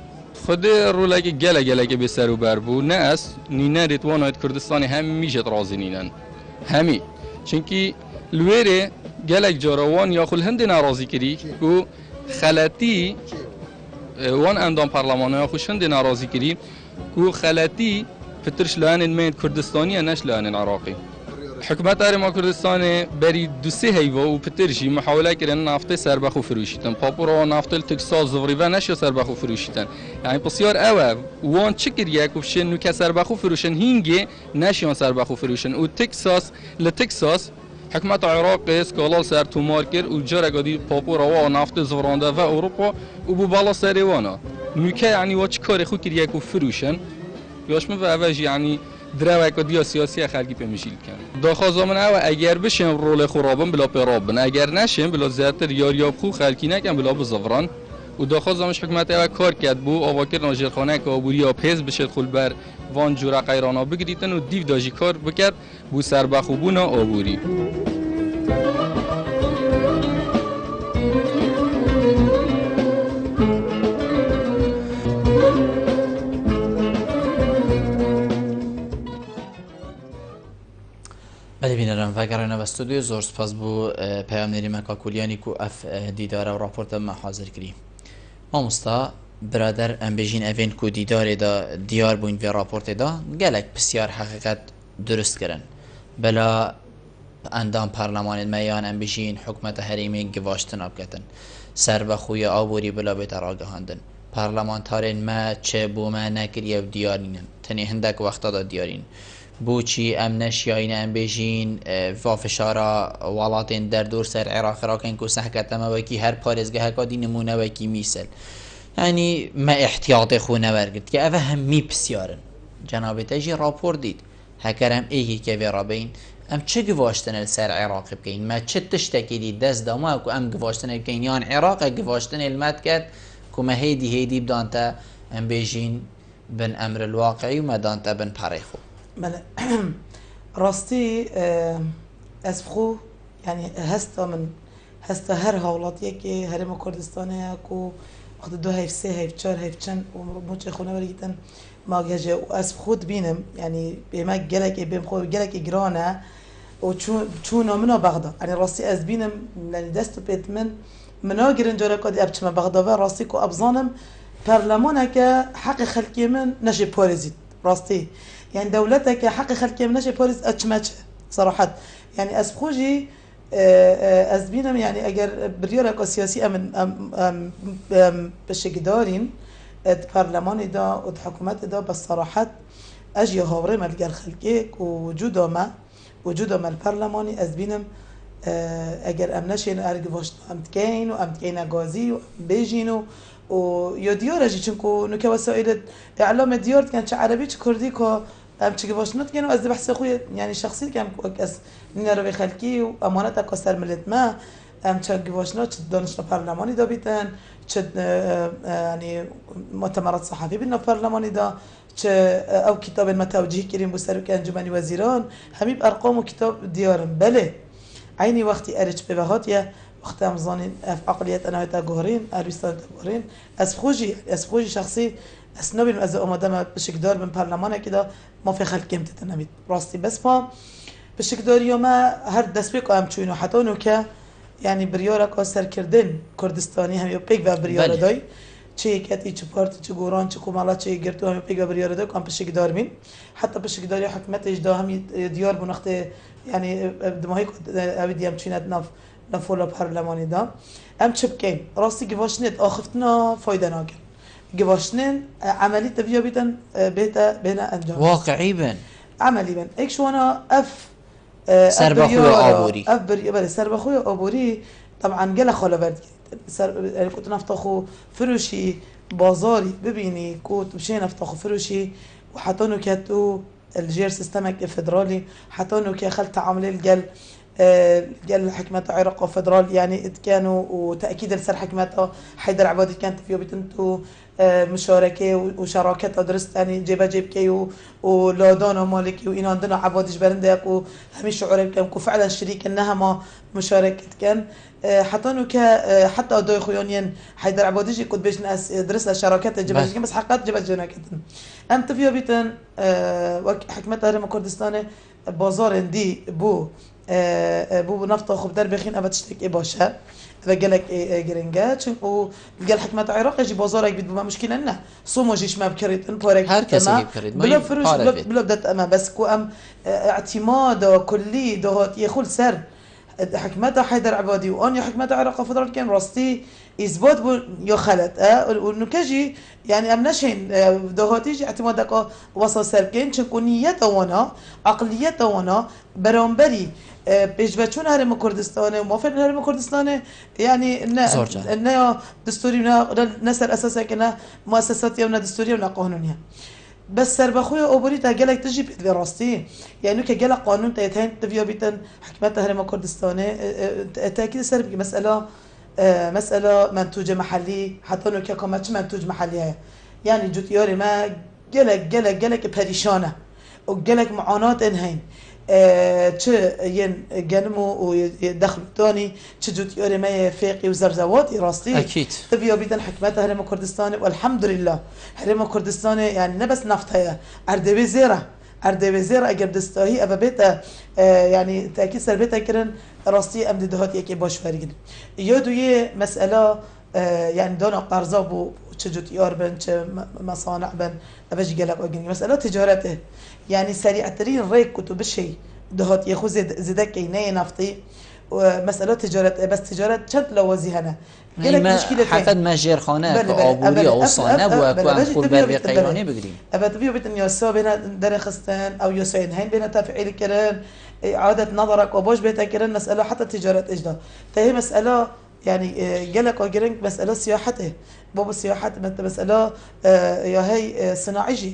خود رولای گلا که به سر و بر بو ناس نینه ریتوانات کردستان هم میشه رازی نینن همی چونکی لویره گلک جاروان یا خل هند ناراضی کری و خلاتی وان اندام پارلمانه یا خوش هند ناراضی کری و خلاتی فترش لان مید کردستانی نش لان عراقی حکومت ما کردستان بری دو سه هیوا و پترشی محاوله کردن نفت سربخو فروشیدن پاپورا نفت تکساس زوریو نش سربخو فروشیدن یعنی بسیار اوه وان چکر یک وشن نو که سربخو فروشن هینگه نشیان سربخو فروشن و تکساس لتکساس حکومت عراق اسکالال سر تومار کرد و جرگادی پاپورا و نفت زورانده و اروپا و بو بالا سریوانا نوکه یعنی و چه کار خو کریه کو فروشن یاش من اوج یعنی دروای کدیا سیاسی خلقی پمیشیل کن داخواز من او اگر بشم رول خرابم بلا پیرابن اگر نشم بلا زیادتر یاریاب خو خلقی نکن بلا بزفران و داخوازمش حکومت او کار کرد بو آواکر ناجرخانه که آبوری یا پیز بشد خل بر وان جورا قیرانا بگریتن و دیو داجی کار بکرد بو سربخوبونا آبوری بله بینرم و گرانه و استودیو زور سپاس بو پیام نریم کاکولیانی کو اف دیداره و راپورت ما حاضر کریم ما مستا برادر ام بجین اوین کو دیداره دا دیار بوین و راپورت دا گلک بسیار حقیقت درست کرن بلا اندام پارلمان میان ام بجین حکمت حریمی گواشتن ابکتن سر و خوی آبوری بلا بیتر آگهاندن پارلمانتارین ما چه بو ما نکریه و دیار نینن تنی هندک وقتا دا دیارین بوچی ام نشیاین ام بیجین و فشارا ولاتین در دور سر عراق راکن کو سحکت ما وکی هر پارزگاه کادی نمونه وکی میسل یعنی ما احتیاط خونه ورگد که اوه هم می بسیارن جناب تجی راپور دید هکرم ایگی که وی رابین ام چه گواشتن سر عراق بکین ما چه تشتکی دید دست داما که ام گواشتن بکین یان عراق گواشتن المد کرد که ما هیدی بدانتا ام بیجین بن امر الواقعی و مدانتا بن پاریخو من راستی از خو یعنی هستا هر حالاتیه که هرم کردستانه کو وقت 2 هیف 3 هیف 4 هیف چند و موچه خونه بریدن ما گجه و از خود بینم یعنی به ما گلک بهم خود گلک گرانه و چون منا بغداد یعنی راستی از بینم یعنی دست پیت منا گرن جاره کادی ابچم بغداد راستی کو ابزانم پارلمانه که حق خلقی من نشه پارزید راستی يعني دولتك حق خلقي مناش بوليس اتشماتش صراحة يعني اسبخوجي از بینم یعنی اگر بریار سیاسی ام بشکدارین پارلمان دا و حکومت دا بصراحت اجی هاوره ملگر خلقی و وجود ما البرلمانی از بینم اگر ام نشین ارگ واشت امتکین و امتکین گازی و بیجین و یا دیار اجی چونکو نکه وسایل اعلام دیار کن چه عربی چه کردی که ام چه واشنات کنو از بحث خوی یعنی شخصی که ام از نینر خلقی و امانت اکثر ملت ما ام چه واشنات چه دانشنا پارلمانی دا بیتن چه یعنی مؤتمرات صحفی بنا پارلمانی دا چه او کتاب متوجه کریم بسر که انجمنی وزیران همین ارقام و کتاب دیارم بله عینی وقتی ارچ به هاتیه وقت هم زانین عقلیت انها تا گهرین عربستان تا گهرین از خوشی شخصی از نبیم از آمدم بشکدار من پارلمان که دا ما في خلق كم تتنميت راستي بس ما بشكداري ما هر دست بيكو ام چوينو حتى انو که يعني بريارا كاسر كردن كردستاني هم يبيك و بريارا داي چه كاتي چه پارتي چه گوران چه كومالا چه گرتو هم يبيك و بريارا داي كام بشكدار بين حتى بشكداري حكمت اجدا هم ديار بنخت يعني دماهي ابدي ام چوينت نفولا برلماني دا ام چه بكين راستي گواشنت آخفتنا فايده ناكن گواشنن عملي تبيا بيتن بينا انجام واقعي بن عملي بن ايك شو انا سربخوي آبوري بله سربخوي آبوري طبعا جل خاله ورد يعني كنت نفتخو فروشي بازاري ببيني كنت مشي نفتخو فروشي وحتى انه كاتو الجير سيستمك فدرالي حتى انه كخل تعامل الجل قال حكمة عراق فدرال يعني كانوا وتأكيد لسر حكمته حيدر عبادي كانت فيه بتنتو مشاركة وشراكة درست يعني جيبا جيب كي ولادانا مالكي وإن عندنا عبادش برندك وهمي شعوري كان فعلا شريك إنها ما مشاركة كان حتى إنه حتى أدوي خويانين حيدر عباديش كنت بيش ناس درست شراكة جيبا جيب بس حقات جيبا جناكة أم تفيه بيتن حكمة هرم كردستان بازار دي بو نفطه خوب در بخين أبد تشتكي باشه وقالك جرينجا چون قال حكمة عراق يجي بازارك بيد بما مشكلة إنه صوم جيش ما بكريت إن بارك هر كسي بكريت بلا فروش بلا بدت أما بس كو أم اعتماد كلي دهات يخول سر حكمة حيدر عبادي وأن حكمة عراق فضل كان راستي إثبات بو يخلت ونكجي يعني أم نشين دهاتيجي اعتمادك وصل سر كين چون نيته وانا عقليته وانا برانبري پیشبچون هرم کردستانه و موافق هرم کردستانه يعني نه دستوری نه سر اساسه که نه مؤسساتی و نه دستوری و نه قانونیه بس سر بخوی آبوری تا گلک تجی به راستی یعنی که گلک قانون تایتین تبیا بیتن حکمت هرم کردستانه تاکید سر بگی مسئله منتوج محلی حتی نو که کامچ منتوج محلی هست يعني جوتياري ما گلک پریشانه و گلک معانات انهين چه ين جنمو ودخل تاني چه جوتياري ما فيقي وزرزواتي راستي اكيد تبيا بيدن حكمتها هرم كردستان والحمد لله هرم كردستان يعني نبس نفتها اردبي زيره اگر دستاهی ابا بیتا يعني تاكيد سر بیتا کرن راستي ام دهات يكي باش فرگن يادو يه مسألة يعني دانا قرضا بو چه جوتيار بن چه مصانع بن اباش قلق اگني مسألة تجارته يعني سريع ترين ريك كتب الشيء دهات يخو زدك يناي نفطي ومسألة تجارة بس تجارة چند لوازي هنا حقد ما جيرخانه كآبوري أو صانب وكوان خول بر قيراني بگریم أبد بيو بيتن ياسا بينا درخستان أو ياسين هين بينا تفعيل كرن إعادة نظرك وباش بيتا كرن مسألة حتى تجارة إجدا فهي مسألة يعني جلك وجرنك مسألة سياحته بابا سياحته مسألة يا هي صناعي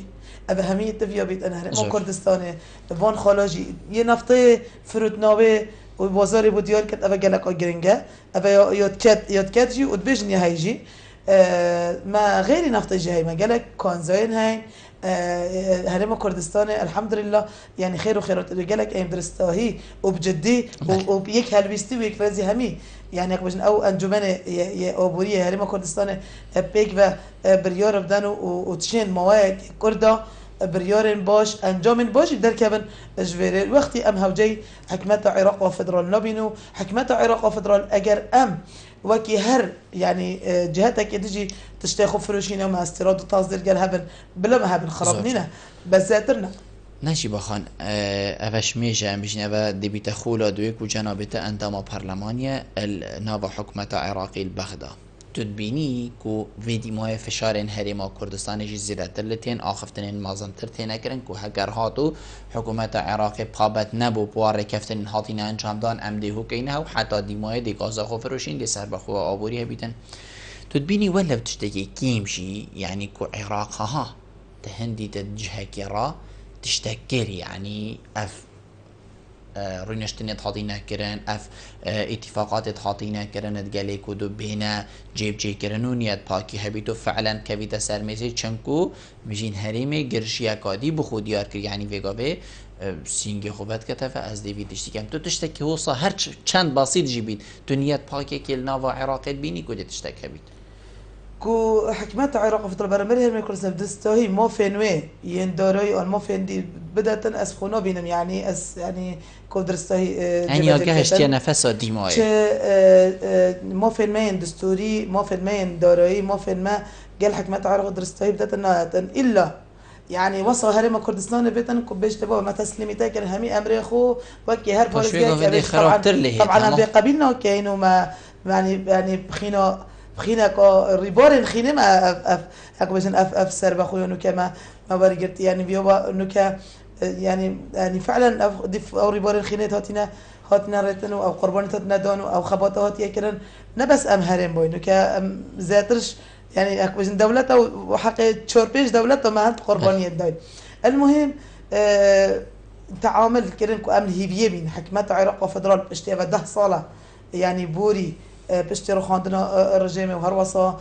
أبهمية تفيا بيت أنا هرم كردستاني وان خالاجي ينفطي فروت ناوي وبازاري بوديان كت أبا جلك وجرنجا أبا ياد جي وتبجني هايجي ما غيري نفط جاي ما جلك كونزين هاي هرم كردستان الحمد لله يعني خير وخيرات جلك أيام درستاهي وبجدي وبيك هالبيستي ويك رازي همي يعني أكبرنا أو أنجمن آبوری هرم کردستان پیک و بریار بدن و تشین مواد کرده بريارن باش انجام باش در كابن جوير وقتي ام هوجي حكمت عراق وفدرال نبينو حكمت عراق وفدرال اگر ام وكي هر يعني جهتك تجي تشتاخو فروشينا وما استيراد وتصدير قال هبن بلا ما هبن خربنينا بس زاترنا نجی بخوان اوش میشه بجن اوه دبیت خولا دویک و جنابت اندام پارلمانیه ناو حکومت عراقی البغدا تدبینی که ویدی ماه فشارین هریما کردستان جی زیرتر لتین آخفتنین مازنتر تینه کرن که هگر هاتو حکومت عراقی پابت نبو بوار کفتنین هاتین انجام دان امده هکینه و حتی دی ماه دی گازا خوفروشین دی سر بخواه آبوری بیتن تدبینی ولو تشتكي كيمشي يعني كو عراق ها تهندي تجهكي را تشتكر يعني اف رونشتنت هاتينا كرن اف اتفاقات هاتينا كرن تقالي كودو بينا جيب جي كرنونيات باكي هبيتو فعلا كفيتا سرميزي چنكو مجين هريمي گرشيا كادي بخود ديار كر يعني فيغابي سینگی خوبت کتفه از دیوید دشتی کم تو تشتکی هوصا هر چند بسيط جبید دنیات پاکی که ناوا عراقیت بینی کده تشتکی بید كو حكمات عراق فترة برامرها ما يكون سبب دستاهي ما فينوي ينداري أو ما فين دي بدأت أسخونا بينهم يعني يعني كو درستاهي يعني أجهشتي نفس ديماي ما فين ما يندستوري ما فين ما ينداري ما فين ما قال حكمات عراق درستاهي بدأت إلا يعني وصل هرم كردستان بيتن كبيش تبغى ما تسلمي تاكل همي أمري خو وكي هر بوليس جاي طبعا بقبلنا كأنه ما يعني بخينا كريبورن خينا ما أكبسن أف سر بخوي إنه كما ما برجعت يعني بيوبا إنه ك يعني فعلا أو ريبورن خينا هاتنا رتنو أو قربان هاتنا دانو أو خباطة هاتيا كرن نبس أمهرين بوي إنه ك زاترش يعني أكبسن دولته وحقي تشوربيش دولته ما هنت قربانية داي المهم تعامل كرن كو أمن هيبيه بين حكمات عراق وفدرال اشتيا 10 صالة يعني بوري بشترو خاندنا الرجيم وهروسا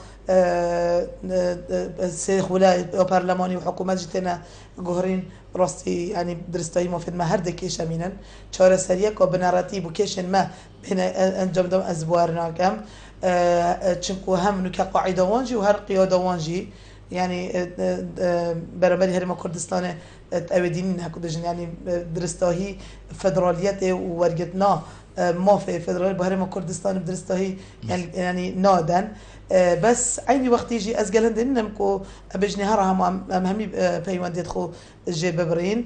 سيخ ولاية برلماني وحكومات جتنا جوهرين راستي يعني درستاي ما في المهر دكيش أمينا شارع سريع كبناراتي بكيشن ما بين أنجام دم أزبارنا كم تشنكو هم نك قاعدة وانجي وهر قيادة وانجي يعني برامج هرم كردستان تأودين هكذا يعني درستاهي فدراليته وورجتنا ما في فدرالي بهرم كردستان بدرستاهي يعني نادن بس عيني وقت يجي أزجل هندن نمكو بجني هرهم همي بيوان ديدخو جببرين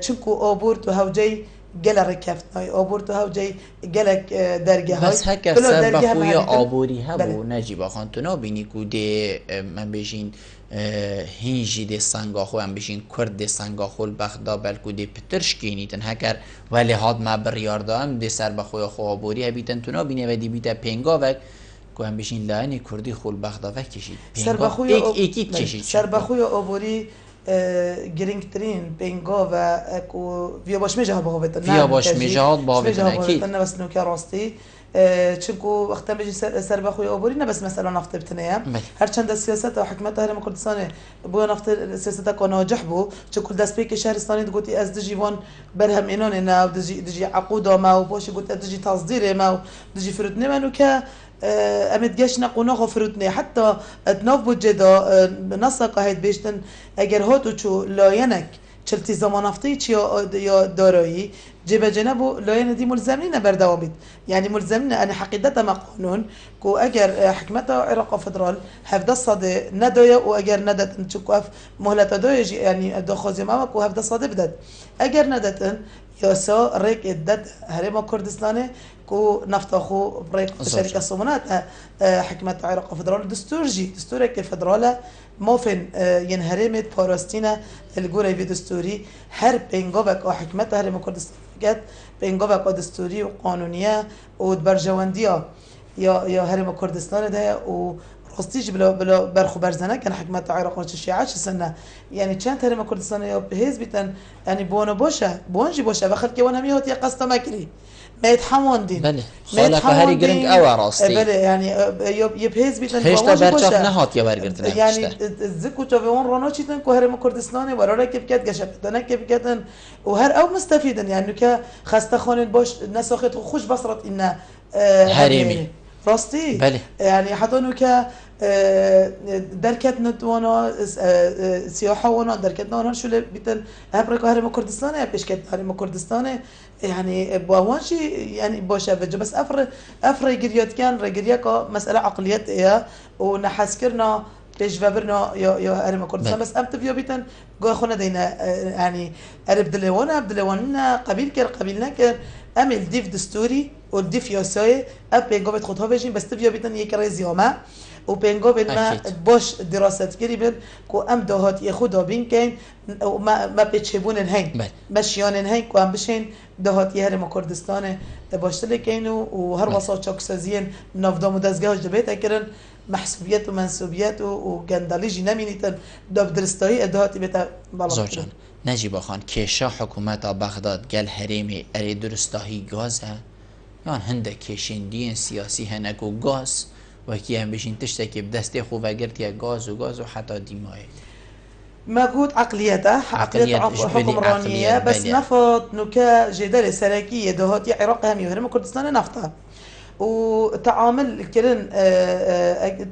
تشنكو أبورت وهوجي جل ركفتناي أبورت وهوجي جلك درجة هاي بس هكذا سبب خويا أبوري هبو نجيب خانتنا بيني كودي من بيجين هنجي دي سانگا خو هم بشین کرد دي سانگا خو البغدا بلکو دي پترش کینیتن هکر ولی هاد ما بریارده هم دي سر بخوی خو آبوری بیتن تونا بینه و دی بیتا پینگا وک که هم بشین لعنی کردی خو البغدا وک کشید پینگا ایکی کشید سر بخوی آبوری گرینگترین پینگا و اکو ویا باش میجه با بیتن ویا باش میجه با بیتن اکید نه بس نوکه راستی چونکو وقتا بيجي سر بخوي أوبوري بس مثلا نفط بتنايا هر چند السياسات وحكمتها هرم كردستان بو نفط السياسات كان ناجح بو چونكو دست بيك شهرستاني تقولي از دجي وان برهم إنون إنه دجي عقوده ما وبوش قلت دجي تصديره ما دجي فرودني ما نوكا أمد جاش نقونا فرودني حتى تناف بوجدا نسق هيد بيشتن أجر هاتو شو لاينك چلتی زمان نفتی یا دارایی جبه جنبو لاین دی ملزمین بردوام بید یعنی ملزمین ان حقیقتا ما قانون کو اگر حکمت عراق فدرال 17 صده ندايه و اگر ندت انچکوف مهلت دايه يعني داخوزي ما کو 17 صده بدد اگر ندتن ياسا ريك ادد هرم كردستان كو نفتخو بريك شركه صومنات حكمت عراق فدرال دستورك فدراله موفن ينهرمت باراستينا الجوري في دستوري هر بينجوبك او حكمت هرم كردستان جت بينجوبك دستوري وقانونيه ودبرجوانديه يا هرم كردستان ده و راستيج بلا برخو برزنه كان حكمت عراق الشيعة سنه يعني كانت هرم كردستان يا حزبتن يعني بونه باشه بونجي باشه وخلك وانا ميوت يا قسط ماكري ما يتحمون دين بله خالك هاري جرينج او راستي بله يعني يبهز بيتن هيش برشاف نهات يا برگرتن يعني الزكو تشوفون رانوشيتن كهرم كردستان ورا كيف كات قشبتنا كيف كاتن وهر او مستفيدن يعني ك خسته خانن باش نساخت خوش بصرت ان هرمي راستي بله يعني حطونو ك دركت نتوانا سياحة وانا دركت نوانا شو اللي بيتن هبرك هرم كردستان يا بيش كت هرم كردستان يعني بوانشي يعني باشه وجه بس افر رجريات كان رجريا مسألة عقليات ايه ونحس كرنا پیش و برنا یا هرم کردستان بس ام تفیا بیتن گاه خونه دینا يعني ارب دلوان نه قبیل نکر امل دیف دستوری و دیف یاسای اب بینگو بید خودها بجین بس تفیا بیتن یک رزیامه و بینگو بید ما باش دراسات کری بید که ام دهاتی خدا بین کن و ما پیچبون هنگ مشیان هنگ که ام بشین دهاتی هرم کردستان باشتله کن و هر واسه چاکسازین نافدام و دزگاهش دبیت کردن محسوبیت و منسوبیت و گندالیجی نمینیتن داب درستایی ادهاتی بیتا بالا جان نجیب خان کشا حکومت بغداد گل حریمی اری درستایی گازه یان هنده کشندین سیاسی هنک و گاز و کی هم بشین تشتکی بدسته خوب اگرت یا گاز و حتی دیمای موجود عقليته حكمرانية بس نفط نكا جدال سراكية دهات عراق هم يهرم كردستان نفطها وتعامل كرن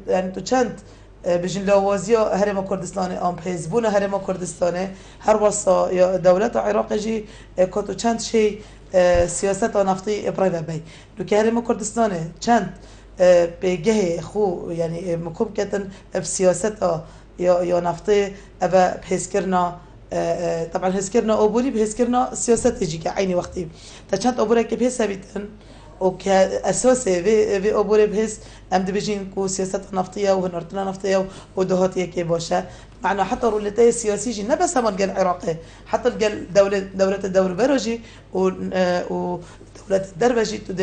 يعني تشانت بجن لوازيا هرم كردستان ام حزبون هرم كردستان هر وصا دولة العراق جي كنتو چند شيء سياسات نفطي ابراهيم بي نكا هرم كردستان چند بجه خو يعني مكوب كتن بسياسات یا نفطه ابا بحسكرنا طبعا حسكرنا اوبوري بحسكرنا سياسات يجي كعيني وقتي تشانت اوبوري كيف ثابتن وكاساسي في اوبوري بحس ام دبيجين كو سياسات نفطيه وهنرتنا نفطيه ودهاتيه كي باشا معنا حتى رولتي السياسي جي نبس هم قال عراقي حتى قال دولة الدور بروجي و دولة الدربجي تود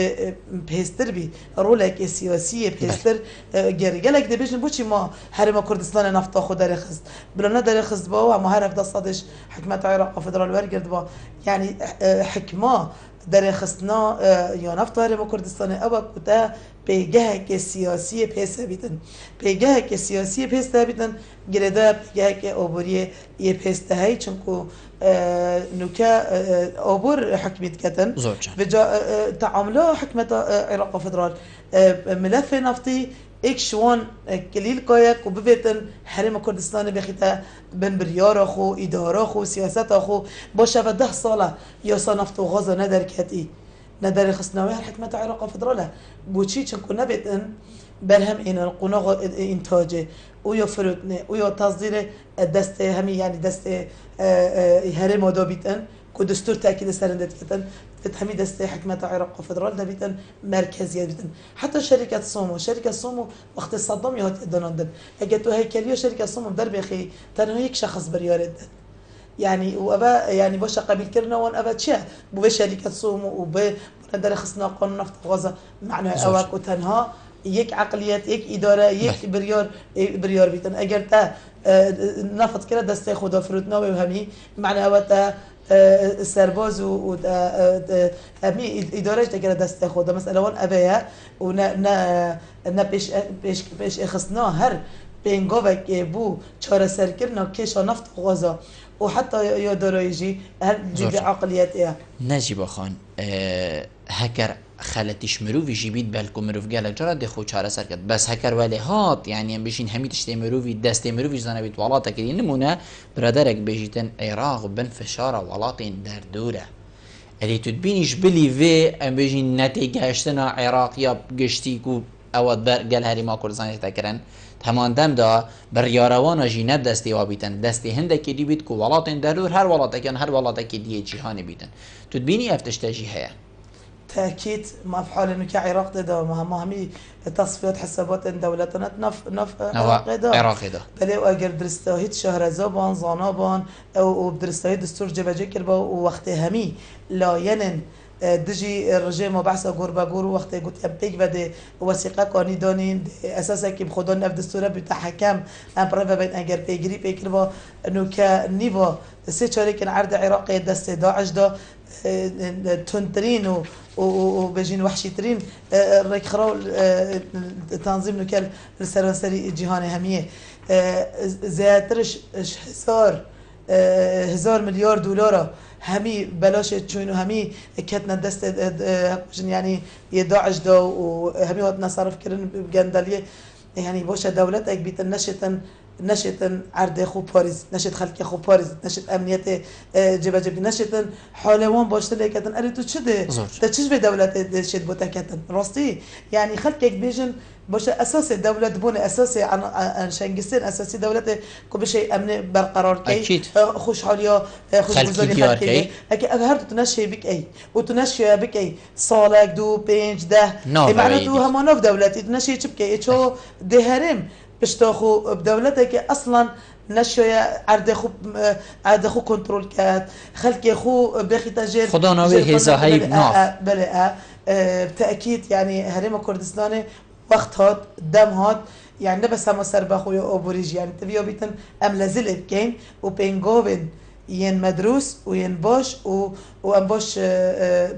بهستر بي رولك السياسية بهستر جاري قالك دبيجن بوشي ما هرم كردستان نفطا خو درخست بلا درخست با وما هرف دا صادش حكمة عراق فدرال ورقرد با يعني حكمة درخستنا یا نفط هرم کردستان اوا کتا پیگه سیاسی پیس بیتن پیگه سیاسی پیس بیتن گرده پیگه اوبوری یه پیس هایی چونکو نوکا اوبور حکمیت کتن و تعامله حکمت عراق فدرال ملف نفطی اكشوان كليل كايك وببيتن حرم كردستان بخيتا بن بريار اخو اداره اخو سياسات اخو باشه و 10 ساله يا صنفت وغزه ندر كاتي ندر خصناوي حكمه عراق فدراله بوشي چنكو نبيتن برهم ان القناغ انتاجه ويا فروتنه ويا تصدير دست همي يعني دست هرم دابيتن كو دستور تاكيد سرندت كتن تتحمي دست حكمة عراق فدرال دبيتن مركزية بيتن حتى شركة صومو وقت صدام يهات اداناندن اجتو هيكلية شركة صومو بدر بخي تنها هيك شخص بريارد يعني وابا يعني باش قبيل كرنا وان ابا تشا بو شركة صومو وب ندر خصنا قانون نفط غزة معنى اواك وتنها يك عقليات يك اداره يك بريار بيتن اگر تا نفط كده دست خدا فروتنا وهمي معنى اوتا سرباز و امی اداره تگر دست خود مثلا وان ابیا و نه پیش خصنا هر بینگو که بو چاره سر کرنا کش نفط غزا و حتی یا دارایجی هر جدی عقلیت نجیب خان هکر خلتش مروفی جیبید بلکو مروف گلک جرا دخو چاره سر کرد بس هکر ولی هات یعنی هم بشین همی تشتی مروفی دست مروفی زنه بیت والاتا کردی نمونه برادرک بجیتن عراق بن فشار والاتین در دوره الی تدبینیش بلی وی ام بجین نتیجه اشتنا عراق یا گشتی کو اواد بر گل هری ما کردستان تکرن تمام دم دا بر یاروان جینب دستی وابیتن دستی هنده که دی بیت کو والاتین در دور هر والاتا کن هر والاتا که دیه جهانی بیتن تدبینی افتشتاجی هیا تأكيد ما في حال إنه كعراق ده ما همي تصفيات حسابات دولتنا نف عراق ده بله وأجر درستاهيت شهر زبان زانابان أو بدرستاهيت دستور جبجة كربا ووقت همي لا ينن دجي الرجيم وبعثة قربا قرو وقت قلت أبيك بدي وثيقة كاني دانين أساسا كي بخدان نف دستورة بتحكم أمبرا بين أجر بيجري بيكربا إنه كنيفا سيشاري كان عرض عراقي دست داعش ده تنترين وبجين وحشي ترين ريك خراو تنظيم نكال السراسري جهاني همية زياترش هزار مليار دولار همي بلاش تشوينو همي كتنا دست يعني يداعش دو وهمي وقت نصرف كرن بجندلية يعني بوشة دولتك بيتنشتن نشتن عرض خوب پاریز نشت خلق خوب پاریز نشت امنیت جبه جبی نشتن حالوان باشته لیکتن اری تو چه ده تا چیز به دولت شد بوده کتن راستی یعنی خلق یک بیشن باشه اساس دولت بون اساس عن شنگستن اساسی دولت که بشه امن برقرار کی خوشحالیا خوشگذاری خلق کی اگه هر تو نشه بک ای و تو نشه بک ای سالک 2 5 10 معناته همان في دولتي نشه چه بکی چو دهرم بشتاخو بدولته که اصلا نشوية عرض خو كنترول كات خلق خو بخي تجير خدا ناوي هزا هاي ناف بله بتأكيد يعني هرم كردستان وقت هات دم هات يعني بس هم سر بخويا أوبوريج يعني تبيو بيتن أم لازل بكين وبينجوبن ين مدروس وين باش وأم باش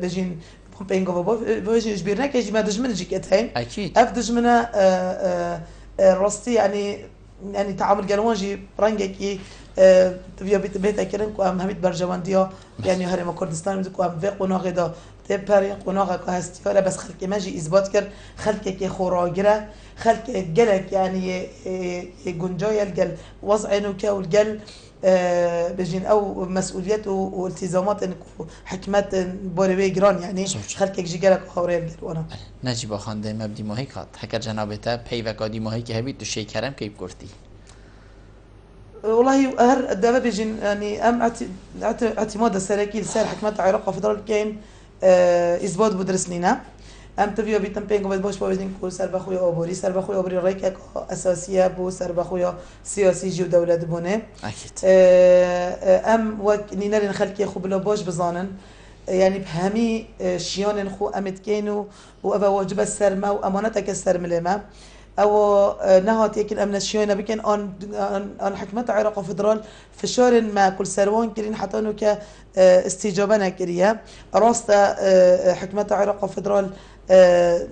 بجين بينجوب باش يجبرنا كيجي ما دجمن جيك اتهين أكيد أفدج منا راستي يعني تعامل جلوانجي رنجكي تبيا بيت كرن كو ام هميت برجوانديا يعني هرم كردستان كو ام في قناغ دا تبر قناغ كهستي ولا بس خلق ماجي اثبات كر خلق كي خوراجره خلق جلك يعني جنجايا الجل وضع نوكا والجل بجين او مسؤوليته والتزامات حكمات بوري جران يعني خلق جيجلك خوري الجل وانا نجيب خان دائما بدي ماهي كات حكر جنابته بي وكادي ماهي كي هبيت الشيء كرم كيف كرتي والله هر دابا بيجين يعني ام اعتماد السراكيل سار حكمت عراق فدرال كاين اثبات بدرس لينا ام تبيو بيتم بينغ باش بوزين كل سر بخويا اوبوري سر بخويا اوبوري ريك اساسيه بو سر بخويا سياسي جو دوله بونه اكيد ام وك نينر خلقي خو بلا باش بزانن يعني بهمي شيان خو امت كينو وابا واجب السرما وامانتك السرملما او نهات يكن امن الشيونا بكن ان حكمت عراق فدرال فشار ما كل سروان كرين حتى انه ك استجابه كريه راست حكمت عراق فدرال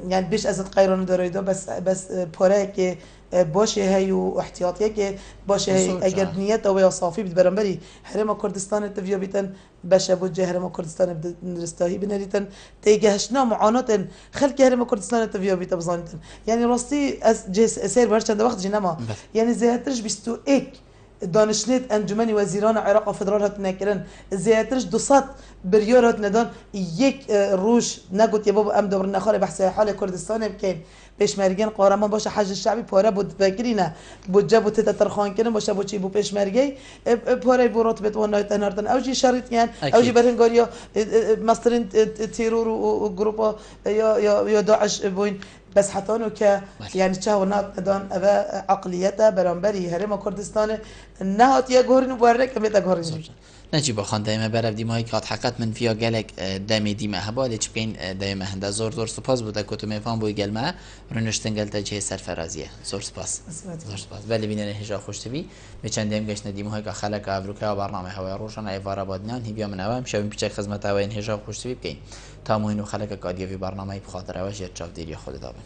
يعني بيش ازت قيران داريدو بس بوراك باشه هي واحتياطيه که باشه هي اگر نیت او صافی برنبري حرم كردستان تفيا بيتن باشه بوجه حرم كردستان درستاهي بنريتن تيجهشنا معاناه خلق حرم كردستان تفيا بيت بزانتن يعني راستي از سير برشند وقت جنما يعني زياترش بيستو اك دانشنت انجمنی وزیران عراق و فدرال هات نکردن زیاترش 200 بریار هات ندان یک روش نگوت یه بابا ام دور نخال بحث حال کردستان بکن پیشمرگین قهرمان باشه حج الشعبی پاره بود فکرینه بود جبو تترخان کنن باشه بو چی بو پیشمرگی پاره بو رتبه و نایت نردن اوجی شرط یان اوجی برنگاریا مسترین تیرور و گروپا یا داعش بوین بس حتى انه ك يعني تشاونات ندان ابا عقليته برانبري هرم كردستان نهات يا جورن بورك مت جورن نجيب خان دائما برف دي ماي كات حقت من فيها جالك دمي دي مهبا دي چبين دائما هندا زور سپاس بوده كتو مفهم بو گلما رنشتن گلتا جه سرفرازيه زور سپاس بله بینن هجا خوشتوی به چندیم گشت ندیم های که خلق افریقا برنامه هوای روشن ایوارا بادنان هی بیام نوام شبیم پیچه خدمت هوای هجا خوشتوی بکن تا مهینو خلق کادیوی برنامه بخاطر هواش چاف دیری خود دابن